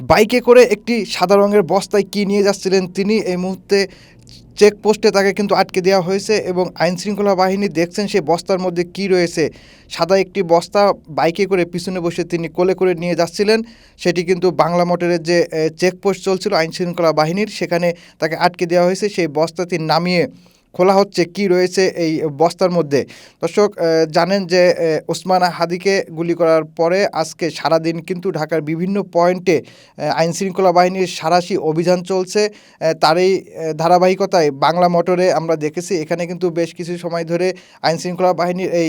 বাইকে করে একটি সাদা রঙের বস্তায় কী নিয়ে যাচ্ছিলেন তিনি, এই মুহূর্তে চেকপোস্টে তাকে কিন্তু আটকে দেওয়া হয়েছে এবং আইনশৃঙ্খলা বাহিনী দেখছেন সেই বস্তার মধ্যে কী রয়েছে। সাদা একটি বস্তা বাইকে করে পিছনে বসে তিনি কোলে করে নিয়ে যাচ্ছিলেন। সেটি কিন্তু বাংলা মোটরের যে চেকপোস্ট চলছিল আইনশৃঙ্খলা বাহিনীর, সেখানে তাকে আটকে দেওয়া হয়েছে। সেই বস্তাটি নামিয়ে খোলা হচ্ছে কী রয়েছে এই বস্তার মধ্যে। দর্শক, জানেন যে ওসমান হাদিকে গুলি করার পরে আজকে সারাদিন কিন্তু ঢাকার বিভিন্ন পয়েন্টে আইনশৃঙ্খলা বাহিনীর সাঁড়াশি অভিযান চলছে। তারই ধারাবাহিকতায় বাংলা মোটরে আমরা দেখেছি এখানে কিন্তু বেশ কিছু সময় ধরে আইনশৃঙ্খলা বাহিনীর এই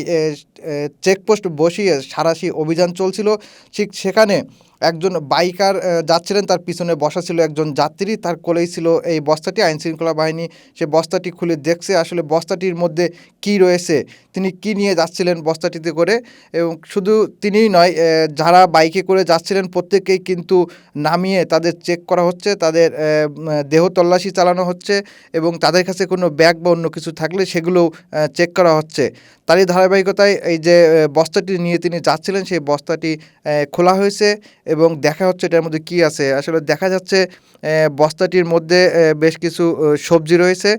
চেকপোস্ট বসিয়ে সাঁড়াশি অভিযান চলছিল। ঠিক সেখানে একজন বাইকার যাচ্ছিলেন, তার পিছনে বসা ছিল একজন যাত্রী, তার কোলেই ছিল এই বস্তাটি। আইনশৃঙ্খলা বাহিনী সে বস্তাটি খুলে দেখছে আসলে বস্তাটির মধ্যে কী রয়েছে, তিনি কী নিয়ে যাচ্ছিলেন বস্তাটিতে করে। এবং শুধু তিনিই নয়, যারা বাইকে করে যাচ্ছিলেন প্রত্যেককেই কিন্তু নামিয়ে তাদের চেক করা হচ্ছে, তাদের দেহ তল্লাশি চালানো হচ্ছে এবং তাদের কাছে কোনো ব্যাগ বা অন্য কিছু থাকলে সেগুলোও চেক করা হচ্ছে। তারই ধারাবাহিকতায় এই যে বস্তাটি নিয়ে তিনি যাচ্ছিলেন সেই বস্তাটি খোলা হয়েছে এবং দেখা হচ্ছে এটার মধ্যে কী আছে। আসলে দেখা যাচ্ছে বস্তাটির মধ্যে বেশ কিছু সবজি রয়েছে।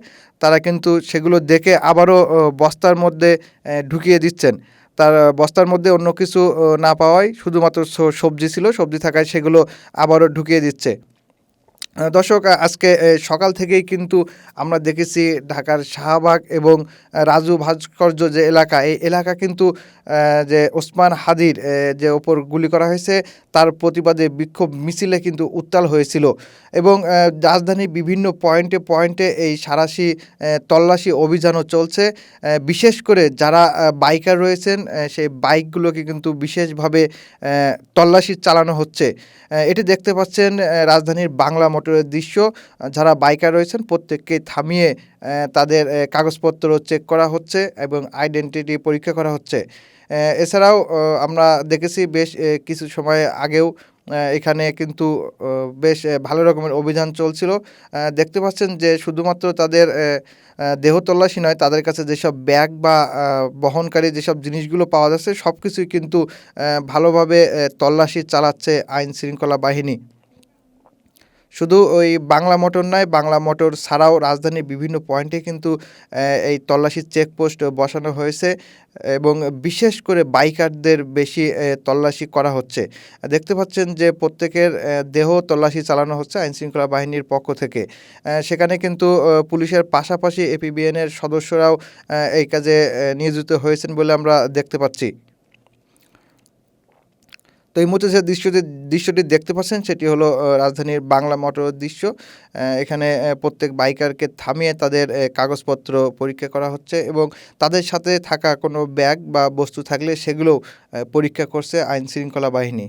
তারা কিন্তু সেগুলো দেখে আবারও বস্তার মধ্যে ঢুকিয়ে দিচ্ছেন। তার বস্তার মধ্যে অন্য কিছু না পাওয়ায় শুধুমাত্র সবজি ছিল, সবজি থাকায় সেগুলো আবারও ঢুকিয়ে দিচ্ছে। দর্শক, আজকে সকাল থেকেই কিন্তু আমরা দেখেছি ঢাকার শাহবাগ এবং রাজু ভাস্কর্য যে এলাকা, এই এলাকা কিন্তু যে ওসমান হাদির যে ওপর গুলি করা হয়েছে তার প্রতিবাদে বিক্ষোভ মিছিলে কিন্তু উত্তাল হয়েছিল এবং রাজধানীর বিভিন্ন পয়েন্টে পয়েন্টে এই সাঁড়াশি তল্লাশি অভিযানও চলছে। বিশেষ করে যারা বাইকার রয়েছেন সেই বাইকগুলোকে কিন্তু বিশেষভাবে তল্লাশি চালানো হচ্ছে। এটি দেখতে পাচ্ছেন রাজধানীর বাংলা মোটরের দৃশ্য। যারা বাইকার রয়েছেন প্রত্যেককে থামিয়ে তাদের কাগজপত্র চেক করা হচ্ছে এবং আইডেন্টিটি পরীক্ষা করা হচ্ছে। এছাড়াও আমরা দেখেছি বেশ কিছু সময় আগেও এখানে কিন্তু বেশ ভালো রকমের অভিযান চলছিল। দেখতে পাচ্ছেন যে শুধুমাত্র তাদের দেহ তল্লাশি নয়, তাদের কাছে যেসব ব্যাগ বা বহনকারী যেসব জিনিসগুলো পাওয়া যাচ্ছে সব কিছুই কিন্তু ভালোভাবে তল্লাশি চালাচ্ছে আইন শৃঙ্খলা বাহিনী। শুধু ওই বাংলা মোটর নয়, বাংলা মোটর ছাড়াও রাজধানীর বিভিন্ন পয়েন্টে কিন্তু এই তল্লাশির চেকপোস্ট বসানো হয়েছে এবং বিশেষ করে বাইকারদের বেশি তল্লাশি করা হচ্ছে। দেখতে পাচ্ছেন যে প্রত্যেকের দেহ তল্লাশি চালানো হচ্ছে আইনশৃঙ্খলা বাহিনীর পক্ষ থেকে। সেখানে কিন্তু পুলিশের পাশাপাশি এপিবিএনের সদস্যরাও এই কাজে নিয়োজিত হয়েছেন বলে আমরা দেখতে পাচ্ছি। তো এই মুহূর্তে যে দৃশ্যটি দেখতে পাচ্ছেন সেটি হলো রাজধানীর বাংলা মোটরের দৃশ্য। এখানে প্রত্যেক বাইকারকে থামিয়ে তাদের কাগজপত্র পরীক্ষা করা হচ্ছে এবং তাদের সাথে থাকা কোনো ব্যাগ বা বস্তু থাকলে সেগুলোও পরীক্ষা করছে আইনশৃঙ্খলা বাহিনী।